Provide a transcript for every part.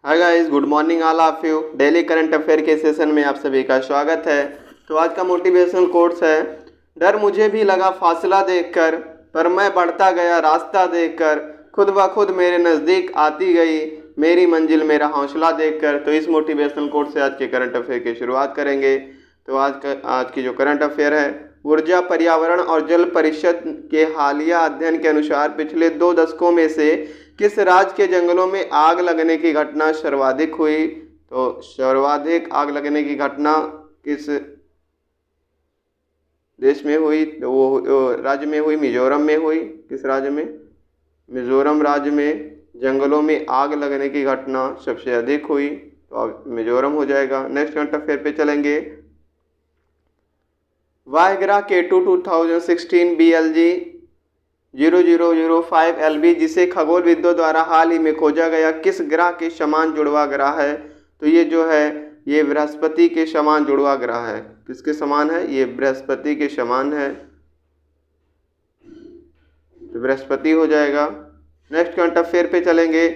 Hi guys, good morning all of you. Daily current affair के session में आप सभी का स्वागत है। तो आज का मोटिवेशनल कोट्स है, डर मुझे भी लगा फासला देखकर, पर मैं बढ़ता गया रास्ता देखकर, खुद ब खुद मेरे नज़दीक आती गई मेरी मंजिल मेरा हौसला देखकर। तो इस मोटिवेशनल कोट से आज के करंट अफेयर की शुरुआत करेंगे। तो आज की जो करंट अफेयर है, ऊर्जा पर्यावरण और जल परिषद के हालिया अध्ययन के अनुसार पिछले 2 दशकों में से किस राज्य के जंगलों में आग लगने की घटना सर्वाधिक हुई? तो सर्वाधिक आग लगने की घटना किस देश में हुई? तो वो राज्य में हुई, मिजोरम में हुई। किस राज्य में? मिजोरम राज्य में जंगलों में आग लगने की घटना सबसे अधिक हुई, तो अब मिजोरम हो जाएगा। नेक्स्ट करंट अफेयर पे चलेंगे। वायग्रा K2 2016 BLG 0005 LB, जिसे खगोलविदों द्वारा हाल ही में खोजा गया, किस ग्रह के समान जुड़वा ग्रह है? तो ये जो है ये बृहस्पति के समान जुड़वा ग्रह है। किसके समान है? ये बृहस्पति के समान है, तो बृहस्पति हो जाएगा। नेक्स्ट करंट अफेयर पे चलेंगे।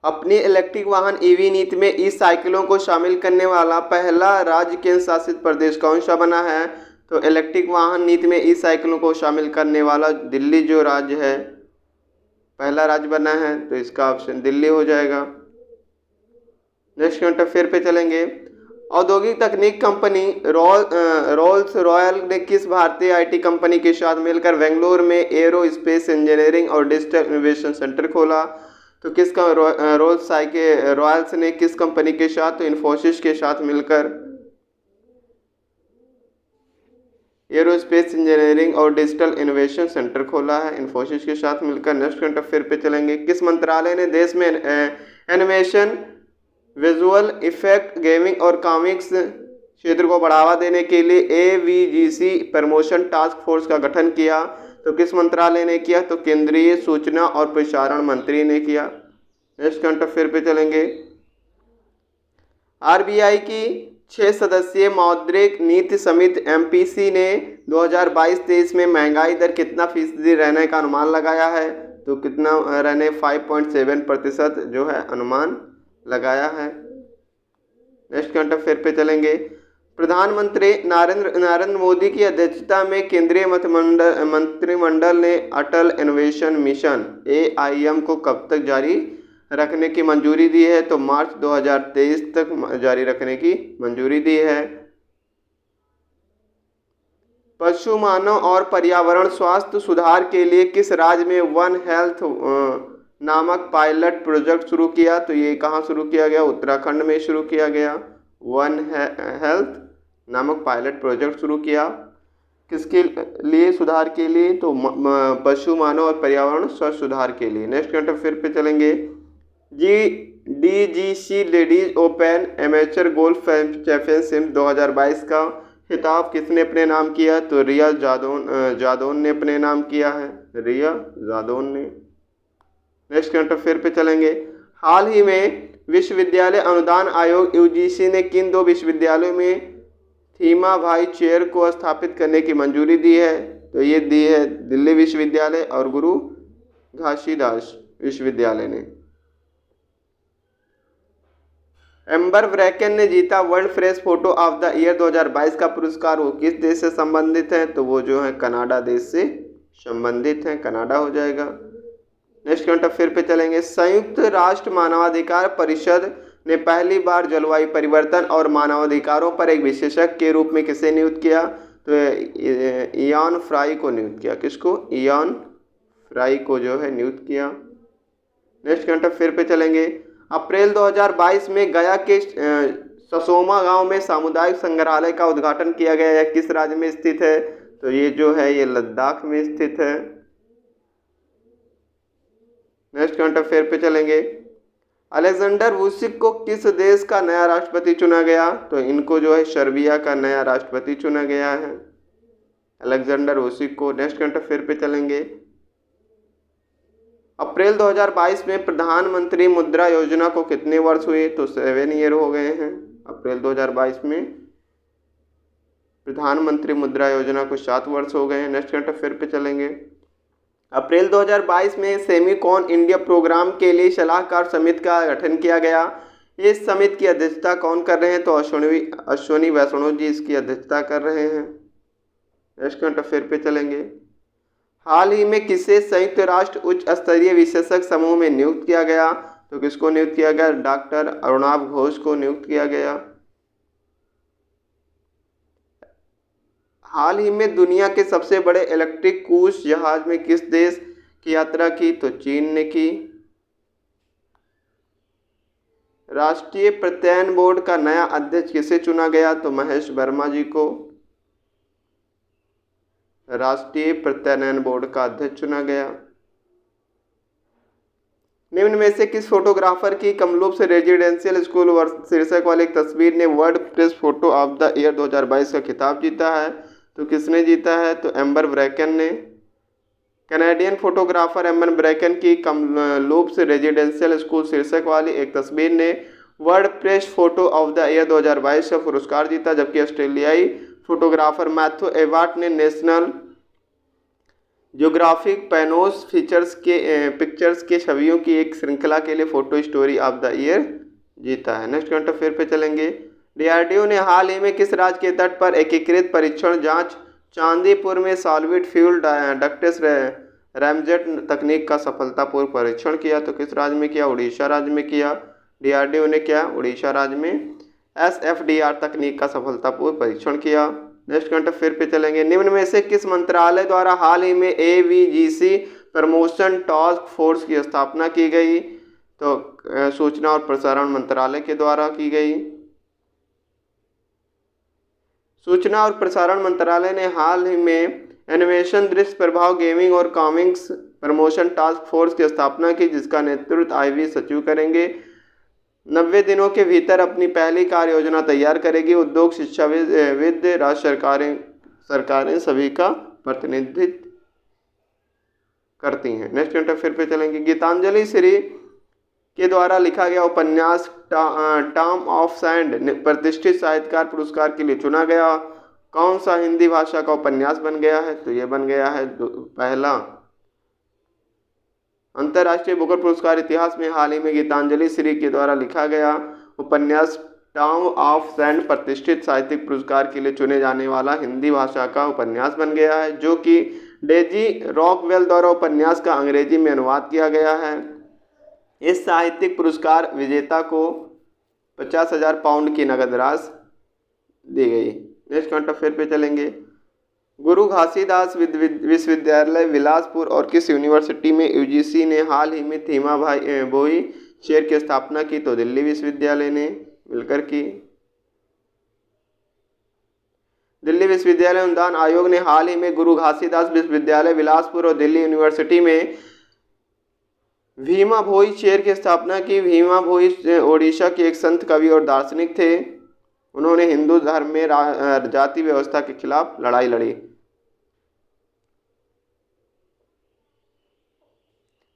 अपनी इलेक्ट्रिक वाहन ईवी नीति में ई साइकिलों को शामिल करने वाला पहला राज्य केंद्र शासित प्रदेश कौन सा बना है? तो इलेक्ट्रिक वाहन नीति में ई साइकिलों को शामिल करने वाला दिल्ली जो राज्य है, पहला राज्य बना है, तो इसका ऑप्शन दिल्ली हो जाएगा। नेक्स्ट करंट अफेयर पे चलेंगे। औद्योगिक तकनीक कंपनी रोल्स रॉयल ने किस भारतीय आईटी कंपनी के साथ मिलकर बेंगलुरु में एरो स्पेस इंजीनियरिंग और डिजिटल इनोवेशन सेंटर खोला? तो किसका रॉयल्स ने किस कंपनी के साथ? तो इन्फोसिस के साथ मिलकर एरोस्पेस इंजीनियरिंग और डिजिटल इनोवेशन सेंटर खोला है, इन्फोसिस के साथ मिलकर। नेक्स्ट करंट अफेयर पे चलेंगे। किस मंत्रालय ने देश में एनिमेशन, विजुअल इफेक्ट, गेमिंग और कॉमिक्स क्षेत्र को बढ़ावा देने के लिए AVGC प्रमोशन टास्क फोर्स का गठन किया? तो किस मंत्रालय ने किया? तो केंद्रीय सूचना और प्रसारण मंत्री ने किया। नेक्स्ट करंट अफेयर पे चलेंगे। RBI की 6 सदस्यीय मौद्रिक नीति समिति MPC ने 2022-23 में महंगाई दर कितना फीसदी रहने का अनुमान लगाया है? तो कितना रहने? 5.7% जो है अनुमान लगाया है। नेक्स्ट करंट अफेयर पे चलेंगे। प्रधानमंत्री नरेंद्र मोदी की अध्यक्षता में केंद्रीय मंत्रिमंडल ने अटल इनोवेशन मिशन AIM को कब तक जारी रखने की मंजूरी दी है? तो मार्च 2023 तक जारी रखने की मंजूरी दी है। पशु, मानव और पर्यावरण स्वास्थ्य सुधार के लिए किस राज्य में वन हेल्थ नामक पायलट प्रोजेक्ट शुरू किया? तो ये कहाँ शुरू किया गया? उत्तराखंड में शुरू किया गया। वन हेल्थ नामक पायलट प्रोजेक्ट शुरू किया, किसके लिए? सुधार के लिए, तो पशु, मानव और पर्यावरण स्वास्थ्य सुधार के लिए। नेक्स्ट करंट अफेयर पे चलेंगे। DGC ladies open amateur golf championship 2022 का खिताब किसने अपने नाम किया? तो रिया जादौन ने अपने नाम किया है, रिया जादौन ने। नेक्स्ट करंट अफेयर पे चलेंगे। हाल ही में विश्वविद्यालय अनुदान आयोग UGC ने किन 2 विश्वविद्यालयों में थीमा भाई चेयर को स्थापित करने की मंजूरी दी है? तो ये दी है दिल्ली विश्वविद्यालय और गुरु घासीदास विश्वविद्यालय ने। एम्बर ब्रैकेन ने जीता world fresh photo of the year 2022 का पुरस्कार। वो किस देश से संबंधित है? तो वो जो है कनाडा देश से संबंधित है, कनाडा हो जाएगा। नेक्स्ट करंट अफेयर पे चलेंगे। संयुक्त राष्ट्र मानवाधिकार परिषद ने पहली बार जलवायु परिवर्तन और मानवाधिकारों पर एक विशेषज्ञ के रूप में किसे नियुक्त किया? तो इयान फ्राई को नियुक्त किया। किसको? इयान फ्राई को जो है नियुक्त किया। नेक्स्ट करंट अफेयर पे चलेंगे। अप्रैल 2022 में गया के ससोमा गांव में सामुदायिक संग्रहालय का उद्घाटन किया गया। यह किस राज्य में स्थित है? तो ये जो है ये लद्दाख में स्थित है। नेक्स्ट करंट अफेयर पे चलेंगे। अलेक्जेंडर वुसिक को किस देश का नया राष्ट्रपति चुना गया? तो इनको जो है सर्बिया का नया राष्ट्रपति चुना गया है, अलेक्जेंडर वुसिक को। नेक्स्ट करंट अफेयर पे चलेंगे। अप्रैल 2022 में प्रधानमंत्री मुद्रा योजना को कितने वर्ष हुए? तो 7 ईयर हो गए हैं। अप्रैल 2022 में प्रधानमंत्री मुद्रा योजना को 7 वर्ष हो गए हैं। नेक्स्ट करंट अफेयर पे चलेंगे। अप्रैल 2022 में सेमीकॉन इंडिया प्रोग्राम के लिए सलाहकार समिति का गठन किया गया। इस समिति की अध्यक्षता कौन कर रहे हैं? तो अश्विनी वैष्णव जी इसकी अध्यक्षता कर रहे हैं। नेक्स्ट करंट अफेयर पे चलेंगे। हाल ही में किसे संयुक्त राष्ट्र उच्च स्तरीय विशेषज्ञ समूह में नियुक्त किया गया? तो किसको नियुक्त किया गया? डॉक्टर अरुणाभ घोष को नियुक्त किया गया। हाल ही में दुनिया के सबसे बड़े इलेक्ट्रिक क्रूज जहाज में किस देश की यात्रा की? तो चीन ने की। राष्ट्रीय प्रत्ययन बोर्ड का नया अध्यक्ष किसे चुना गया? तो महेश वर्मा जी को राष्ट्रीय प्रत्ययन बोर्ड का अध्यक्ष चुना गया। निम्न में से किस फोटोग्राफर की कमलूप से रेजिडेंशियल स्कूल शीर्षक वाली एक तस्वीर ने world press photo of the year 2022 का खिताब जीता है? तो किसने जीता है? तो एम्बर ब्रैकन ने। कैनेडियन फोटोग्राफर एम्बर ब्रैकन की कमलूप से रेजिडेंशियल स्कूल शीर्षक वाली एक तस्वीर ने world press photo of the year 2022 का पुरस्कार जीता, जबकि ऑस्ट्रेलियाई फोटोग्राफर मैथ्यू एवार्ट ने नेशनल ज्योग्राफिक पैनोस पिक्चर्स के छवियों की एक श्रृंखला के लिए photo story of the year जीता है। नेक्स्ट करंट अफेयर पे चलेंगे। डीआरडीओ ने हाल ही में किस राज्य के तट पर एकीकृत परीक्षण जांच चांदीपुर में सॉलिड फ्यूल डक्टिस रैमजेट तकनीक का सफलतापूर्वक परीक्षण किया? तो किस राज्य में किया? उड़ीसा राज्य में किया। डीआरडीओ ने क्या? उड़ीसा राज्य में SFDR तकनीक का सफलतापूर्वक परीक्षण किया। नेक्स्ट करंट अफेयर पे चलेंगे। निम्न में से किस मंत्रालय द्वारा हाल ही में AVGC प्रमोशन टास्क फोर्स की स्थापना की गई? तो सूचना और प्रसारण मंत्रालय के द्वारा की गई। सूचना और प्रसारण मंत्रालय ने हाल ही में एनिमेशन, दृश्य प्रभाव, गेमिंग और कॉमिक्स प्रमोशन टास्क फोर्स की स्थापना की, जिसका नेतृत्व IV सचिव करेंगे। 90 दिनों के भीतर अपनी पहली कार्य योजना तैयार करेगी। उद्योग, शिक्षाविद, राज्य सरकारें सभी का प्रतिनिधित्व करती हैं। नेक्स्ट करंट अफेयर पे चलेंगे। गीतांजलि श्री के द्वारा लिखा गया उपन्यास टॉम ऑफ सैंड प्रतिष्ठित साहित्यकार पुरस्कार के लिए चुना गया। कौन सा हिंदी भाषा का उपन्यास बन गया है? तो यह बन गया है पहला अंतर्राष्ट्रीय बुकर पुरस्कार। इतिहास में हाल ही में गीतांजलि श्री के द्वारा लिखा गया उपन्यास टॉम ऑफ सैंड प्रतिष्ठित साहित्यिक पुरस्कार के लिए चुने जाने वाला हिंदी भाषा का उपन्यास बन गया है, जो कि डेजी रॉकवेल द्वारा उपन्यास का अंग्रेजी में अनुवाद किया गया है। इस साहित्यिक पुरस्कार विजेता को 50,000 पाउंड की नगद राशि दी गई। नेक्स्ट करंट अफेयर पे चलेंगे। गुरु घासीदास विश्वविद्यालय बिलासपुर और किस यूनिवर्सिटी में UGC ने हाल ही में थीमा भोई चेयर की स्थापना की? तो दिल्ली विश्वविद्यालय ने मिलकर की। दिल्ली विश्वविद्यालय अनुदान आयोग ने हाल ही में गुरु घासीदास विश्वविद्यालय बिलासपुर और दिल्ली यूनिवर्सिटी में भीमा भोई चेयर की स्थापना की। भीमा भोई ओडिशा के एक संत, कवि और दार्शनिक थे। उन्होंने हिंदू धर्म में जाति व्यवस्था के खिलाफ लड़ाई लड़ी।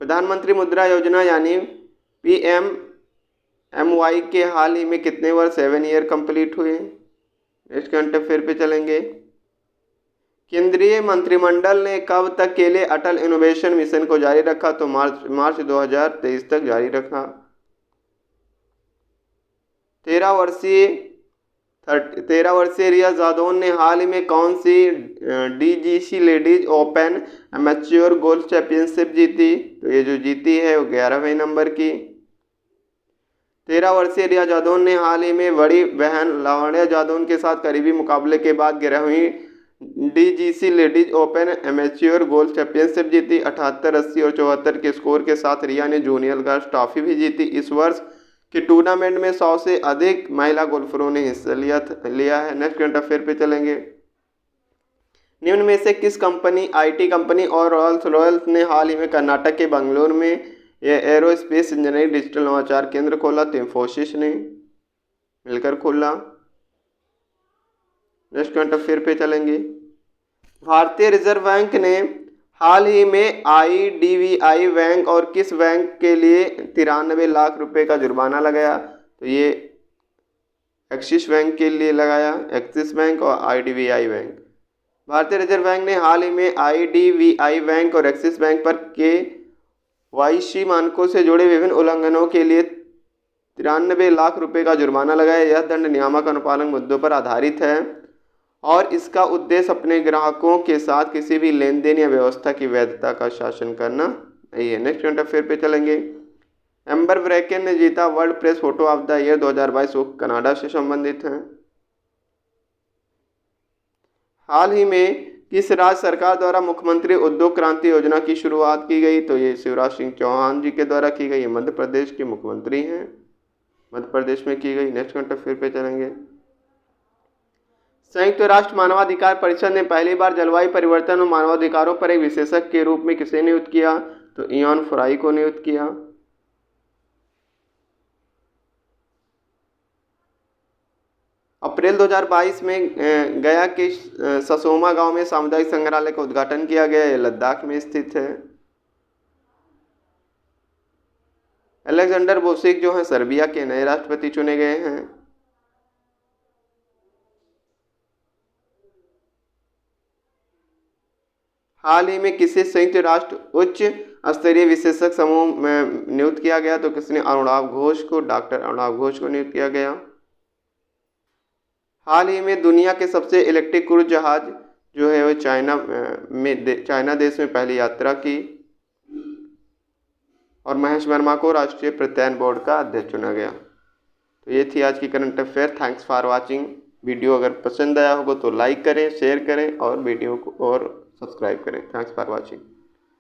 प्रधानमंत्री मुद्रा योजना यानी PMMY के हाल ही में कितने वर्ष 7 ईयर कंप्लीट हुए? नेक्स्ट करंट अफेयर पे चलेंगे। केंद्रीय मंत्रिमंडल ने कब तक के लिए अटल इनोवेशन मिशन को जारी रखा? तो मार्च 2023 तक जारी रखा। 13 वर्षीय रिया जादौन ने हाल ही में कौन सी DGC ladies open amateur golf championship जीती? तो ये जो जीती है वो 11वें नंबर की। 13 वर्षीय रिया जादौन ने हाल ही में बड़ी बहन लावण्या जादौन के साथ करीबी मुकाबले के बाद 11वीं DGC ladies open amateur golf championship जीती। 78, 80 और 74 के स्कोर के साथ रिया ने जूनियर गोल्फ ट्रॉफी भी जीती। इस वर्ष के टूर्नामेंट में 100 से अधिक महिला गोल्फरों ने हिस्सा लिया है। नेक्स्ट करंट अफेयर पे चलेंगे। निम्न में से किस कंपनी, IT कंपनी और रॉल्स रॉयल्स ने हाल ही में कर्नाटक के बंगलुरु में एरोस्पेस इंजीनियरिंग डिजिटल नवाचार केंद्र खोला? तो इंफोसिस ने मिलकर खोला। नेक्स्ट करंट अफेयर पे चलेंगे। भारतीय रिजर्व बैंक ने हाल ही में IDBI बैंक और किस बैंक के लिए 93 लाख रुपए का जुर्माना लगाया? तो ये एक्सिस बैंक के लिए लगाया, एक्सिस बैंक और IDBI बैंक। भारतीय रिजर्व बैंक ने हाल ही में IDBI बैंक और एक्सिस बैंक पर KYC मानकों से जुड़े विभिन्न उल्लंघनों के लिए 93 लाख रुपए का जुर्माना लगाया। यह दंड नियामक अनुपालन मुद्दों पर आधारित है और इसका उद्देश्य अपने ग्राहकों के साथ किसी भी लेन देन या व्यवस्था की वैधता का शासन करना नहीं है। नेक्स्ट करंट अफेयर पे चलेंगे। एम्बर ब्रैकेन ने जीता world press photo of the year 2022। वो कनाडा से संबंधित हैं। हाल ही में किस राज्य सरकार द्वारा मुख्यमंत्री उद्योग क्रांति योजना की शुरुआत की गई? तो ये शिवराज सिंह चौहान जी के द्वारा की गई। मध्य प्रदेश के मुख्यमंत्री हैं, मध्य प्रदेश में की गई। नेक्स्ट करंट अफेयर पे चलेंगे। संयुक्त राष्ट्र मानवाधिकार परिषद ने पहली बार जलवायु परिवर्तन और मानवाधिकारों पर एक विशेषज्ञ के रूप में किसे नियुक्त किया? तो इयान फ्राई को नियुक्त किया। अप्रैल 2022 में गया के ससोमा गांव में सामुदायिक संग्रहालय का उद्घाटन किया गया। यह लद्दाख में स्थित है। अलेक्जेंडर वुसिक जो है सर्बिया के नए राष्ट्रपति चुने गए हैं। हाल ही में किसे संयुक्त राष्ट्र उच्च स्तरीय विशेषज्ञ समूह में नियुक्त किया गया? तो किसने? अरुणाव घोष को, डॉक्टर अरुणाव घोष को नियुक्त किया गया। हाल ही में दुनिया के सबसे इलेक्ट्रिक क्रूज जहाज जो है वो चाइना देश में पहली यात्रा की। और महेश वर्मा को राष्ट्रीय प्रत्ययन बोर्ड का अध्यक्ष चुना गया। तो ये थी आज की current affair. Thanks for watching. Video अगर पसंद आया होगा तो लाइक करें, शेयर करें और वीडियो को और सब्सक्राइब करें। Thanks for watching.